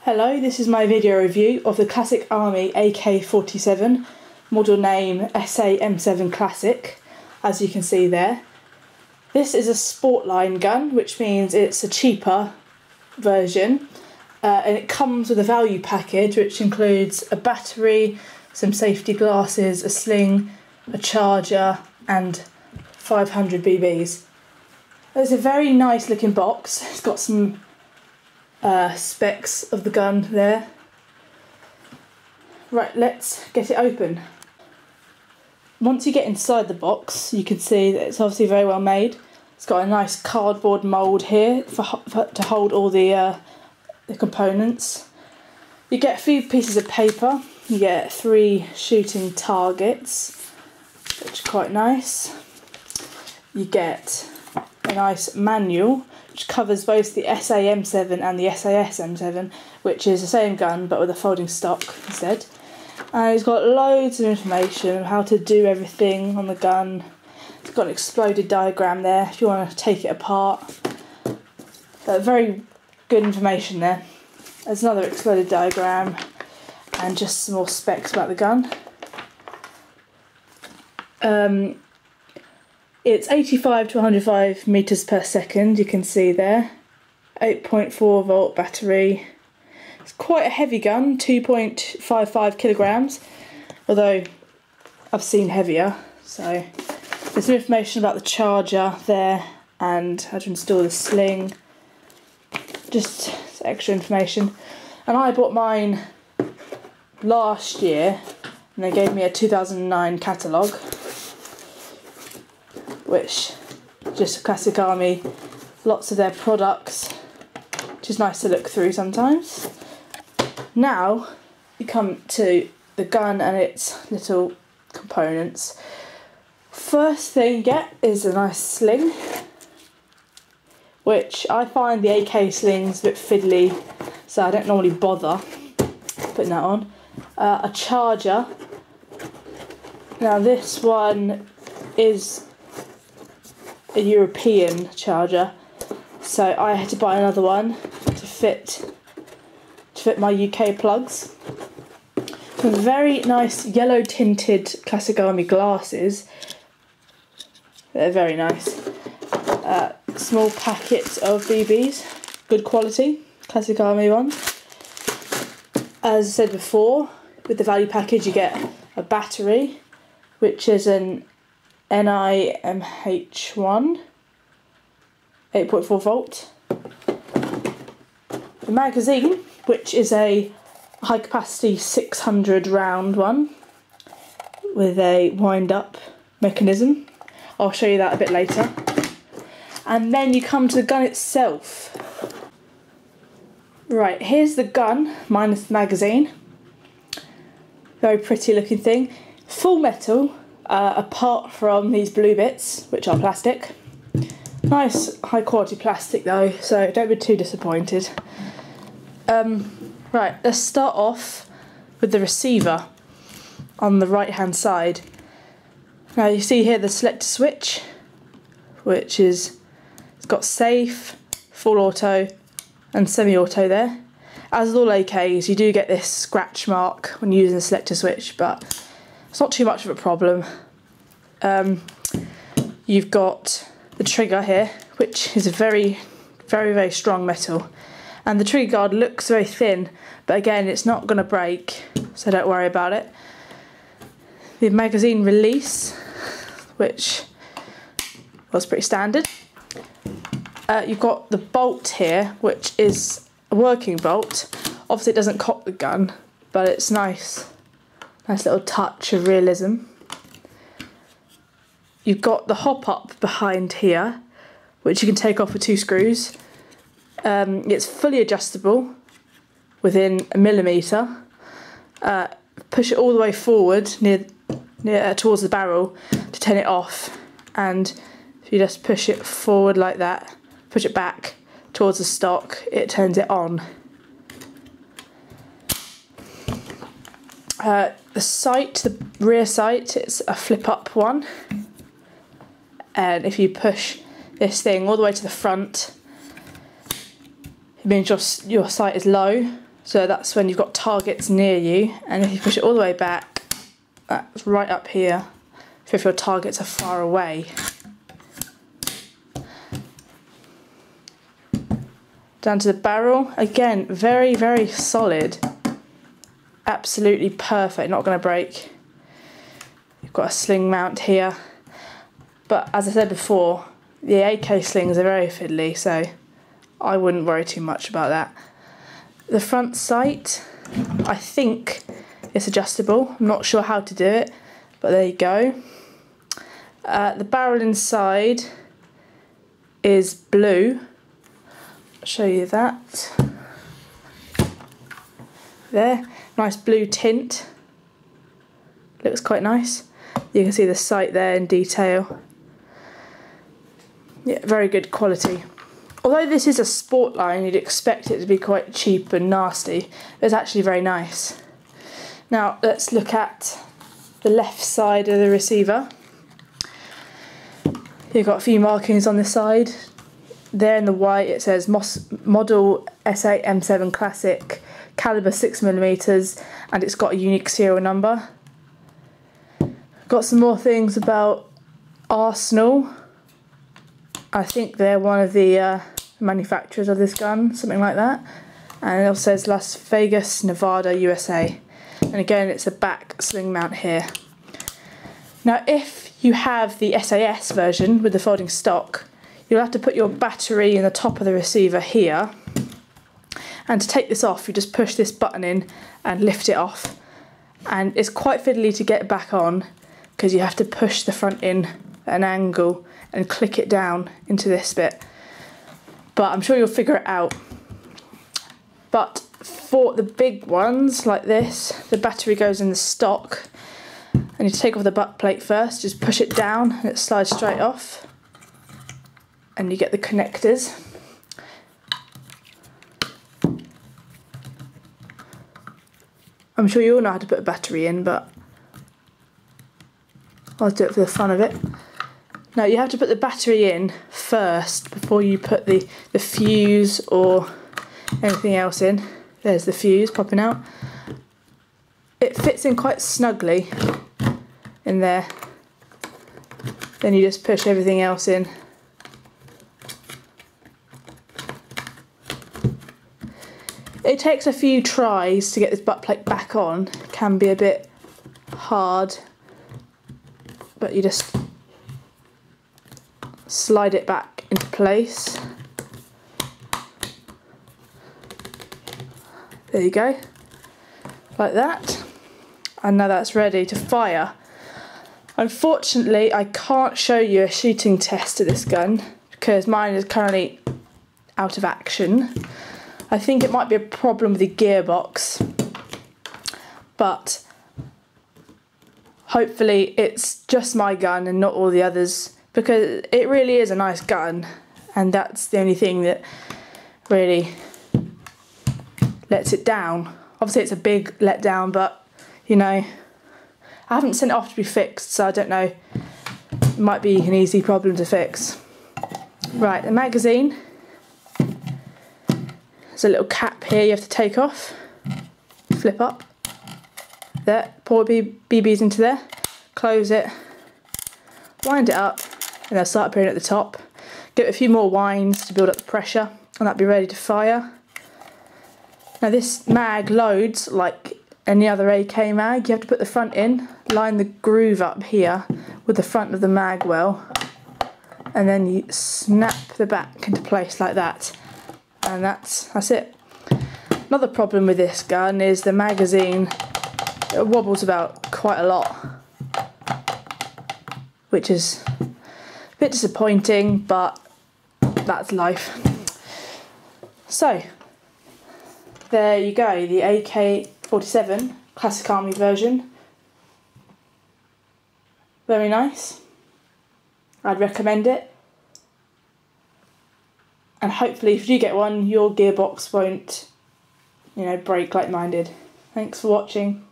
Hello, this is my video review of the Classic Army AK-47, model name SA M-7 Classic, as you can see there. This is a sport line gun, which means it's a cheaper version, and it comes with a value package which includes a battery, some safety glasses, a sling, a charger and 500 BBs. It's a very nice looking box. It's got some specs of the gun there. Right, let's get it open. Once you get inside the box, you can see that it's obviously very well made. It's got a nice cardboard mould here to hold all the components. You get a few pieces of paper. You get 3 shooting targets, which are quite nice. You get a nice manual which covers both the SA M7 and the SAS M7, which is the same gun but with a folding stock instead. And it's got loads of information on how to do everything on the gun. It's got an exploded diagram there if you want to take it apart. Very good information there. There's another exploded diagram and just some more specs about the gun. It's 85 to 105 meters per second, you can see there. 8.4 volt battery. It's quite a heavy gun, 2.55 kilograms, although I've seen heavier. So there's some information about the charger there and how to install the sling. Just extra information. And I bought mine last year and they gave me a 2009 catalogue, which just Classic Army, lots of their products, which is nice to look through sometimes. Now you come to the gun and its little components. First thing you get is a nice sling, which I find the AK sling's a bit fiddly, so I don't normally bother putting that on. A charger. Now this one is a European charger, so I had to buy another one to fit my UK plugs. Some very nice yellow tinted Classic Army glasses. They're very nice. Small packets of BBs, good quality, Classic Army ones. As I said before, with the value package you get a battery, which is an NIMH1, 8.4 volt. The magazine, which is a high capacity 600 round one with a wind up mechanism. I'll show you that a bit later. And then you come to the gun itself. Right, here's the gun minus the magazine. Very pretty looking thing. Full metal. Apart from these blue bits, which are plastic. Nice high quality plastic though, so don't be too disappointed. Right, let's start off with the receiver on the right hand side. Now you see here the selector switch, which is, it's got safe, full auto and semi-auto there. As with all AKs, you do get this scratch mark when using the selector switch, but it's not too much of a problem. You've got the trigger here, which is a very strong metal. And the trigger guard looks very thin, but again, it's not going to break, so don't worry about it. The magazine release, which was pretty standard. You've got the bolt here, which is a working bolt. Obviously it doesn't cock the gun, but it's nice. Nice little touch of realism. You've got the hop up behind here, which you can take off with 2 screws. It's fully adjustable within a millimetre. Push it all the way forward near towards the barrel to turn it off, and if you just push it forward like that, push it back towards the stock, it turns it on. The sight, the rear sight, it's a flip up one, and if you push this thing all the way to the front, it means your sight is low, So that's when you've got targets near you, and if you push it all the way back, that's right up here if your targets are far away. Down to the barrel, again, very, very solid. Absolutely perfect, not going to break. You've got a sling mount here, but as I said before, the AK slings are very fiddly, so I wouldn't worry too much about that. The front sight, I think it's adjustable. I'm not sure how to do it, but there you go. The barrel inside is blue. I'll show you that. There, nice blue tint. Looks quite nice. You can see the sight there in detail. Yeah, very good quality. Although this is a sport line, you'd expect it to be quite cheap and nasty. It's actually very nice. Now let's look at the left side of the receiver. You've got a few markings on the side. There in the white it says Model SA M7 Classic, calibre 6mm, and it's got a unique serial number. Got some more things about Arsenal. I think they're one of the manufacturers of this gun, something like that. And it also says Las Vegas, Nevada, USA. And again, it's a back sling mount here. Now, if you have the SAS version with the folding stock, you'll have to put your battery in the top of the receiver here. And to take this off, you just push this button in and lift it off. And it's quite fiddly to get back on because you have to push the front in at an angle and click it down into this bit. But I'm sure you'll figure it out. But for the big ones like this, the battery goes in the stock, and you take off the butt plate first, just push it down and it slides straight off, and you get the connectors. I'm sure you all know how to put a battery in, but I'll do it for the fun of it. Now you have to put the battery in first before you put the fuse or anything else in. There's the fuse popping out. It fits in quite snugly in there. Then you just push everything else in. It takes a few tries to get this butt plate back on. It can be a bit hard, but you just slide it back into place. There you go, like that. And now that's ready to fire. Unfortunately, I can't show you a shooting test of this gun because mine is currently out of action. I think it might be a problem with the gearbox, but hopefully it's just my gun and not all the others, because it really is a nice gun, and that's the only thing that really lets it down. Obviously it's a big letdown, but you know, I haven't sent it off to be fixed, so I don't know, it might be an easy problem to fix. Right, the magazine, there's a little cap here you have to take off, flip up, there, pour BBs into there, close it, wind it up, and they'll start appearing at the top. Give it a few more winds to build up the pressure, and that'll be ready to fire. Now this mag loads like any other AK mag. You have to put the front in, line the groove up here with the front of the mag well, and then you snap the back into place like that, and that's it. Another problem with this gun is the magazine, it wobbles about quite a lot, which is a bit disappointing, but that's life. So there you go, the AK-47 Classic Army version. Very nice. I'd recommend it. And hopefully if you get one, your gearbox won't, you know, break like mine did. Thanks for watching.